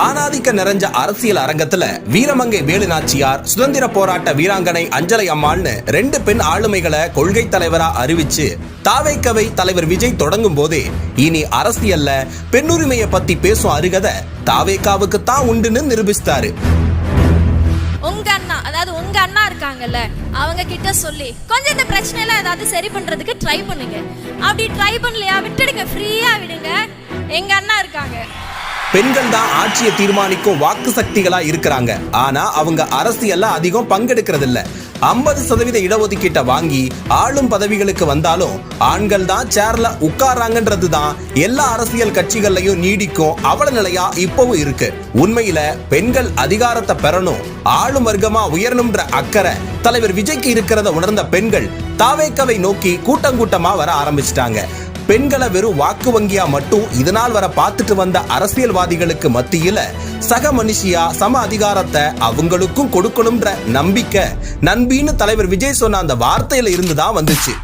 ஆணாதிக்க நிறைஞ்ச அரசியல் அரங்கத்துல வீரமங்கை வேலு நாச்சியார், சுதந்திர போராட்ட வீராங்கனை அஞ்சலை அம்மாள்னு 2 பெண் ஆளுமைகளை கொள்கை தலைவரா அறிவிச்சு தாவேக்கவை தலைவர் விஜய் தொடங்கும் போதே இனி அரசியல்ல பெண்ணுரிமையை பத்தி பேசும் அருகதை தாவேக்காவுக்கு தான் உண்டுன்னு நிரூபித்தாரு. உங்க அண்ணா, அதாவது உங்க அண்ணா இருக்காங்கல்ல, அவங்க கிட்ட சொல்லி கொஞ்சம் இந்த பிரச்சனை எல்லாம் ஏதாவது சரி பண்றதுக்கு ட்ரை பண்ணுங்க. அப்படி ட்ரை பண்ணலையா விட்டுடுங்க, ஃப்ரீயா விடுங்க. எங்க அண்ணா இருக்காங்க. பெண்கள் தான் ஆட்சியை தீர்மானிக்கும் வாக்கு சக்திகளா இருக்கிறாங்க. ஆனா அவங்க அரசியல்ல அதிகம் பங்கெடுக்கிறது இல்ல. 50% இடஒதுக்கீட்டை வாங்கி ஆளும் பதவிகளுக்கு வந்தாலும் ஆண்கள் தான் சேர்ல உட்கார்றாங்கன்றது தான் எல்லா அரசியல் கட்சிகள்லயும் நீடிக்கும் அவல நிலையா இப்பவும் இருக்கு. உண்மையில பெண்கள் அதிகாரத்தை பெறணும், ஆளும் வர்க்கமா உயரணும்ன்ற அக்கறை தலைவர் விஜய்க்கு இருக்கிறத உணர்ந்த பெண்கள் தாவேக்கவை நோக்கி கூட்டம் கூட்டமா வர ஆரம்பிச்சிட்டாங்க. பெண்களை வெறும் வாக்கு வங்கியா மட்டும் இதனால் வர பார்த்துட்டு வந்த அரசியல்வாதிகளுக்கு மத்தியில சக மனுஷியா சம அதிகாரத்தை அவங்களுக்கும் கொடுக்கணும்ன்ற நம்பிக்கை நண்பின்னு தலைவர் விஜய் சொன்ன அந்த வார்த்தையில இருந்துதான் வந்துச்சு.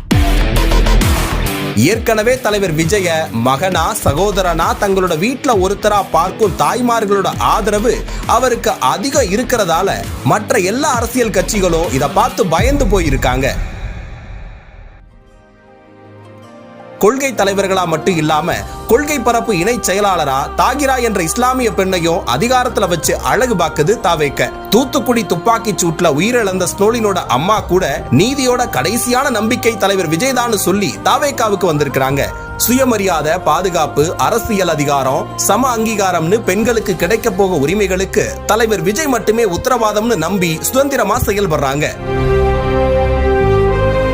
ஏற்கனவே தலைவர் விஜய மகனா சகோதரனா தங்களோட வீட்டுல ஒருத்தரா பார்க்கும் தாய்மார்களோட ஆதரவு அவருக்கு அதிகம் இருக்கிறதால மற்ற எல்லா அரசியல் கட்சிகளும் இதை பார்த்து பயந்து போயிருக்காங்க. கொள்கை தலைவர்களா மட்டும் இல்லாம கொள்கை பரப்பு இணை செயலாளரா தாகிரா என்ற இஸ்லாமிய பெண்ணையும் அதிகாரத்துல வச்சு அழகு பாக்குது தாவேக்க. தூத்துக்குடி துப்பாக்கி சூட்ல உயிரிழந்த ஸ்டோலினோட அம்மா கூட நீதியோட கடைசியான நம்பிக்கை தலைவர் விஜய் தான் சொல்லி தாவேக்காவுக்கு வந்திருக்கிறாங்க. சுயமரியாதை, பாதுகாப்பு, அரசியல் அதிகாரம், சம அங்கீகாரம்னு பெண்களுக்கு கிடைக்க போக உரிமைகளுக்கு தலைவர் விஜய் மட்டுமே உத்தரவாதம்னு நம்பி சுதந்திரமா செயல்படுறாங்க.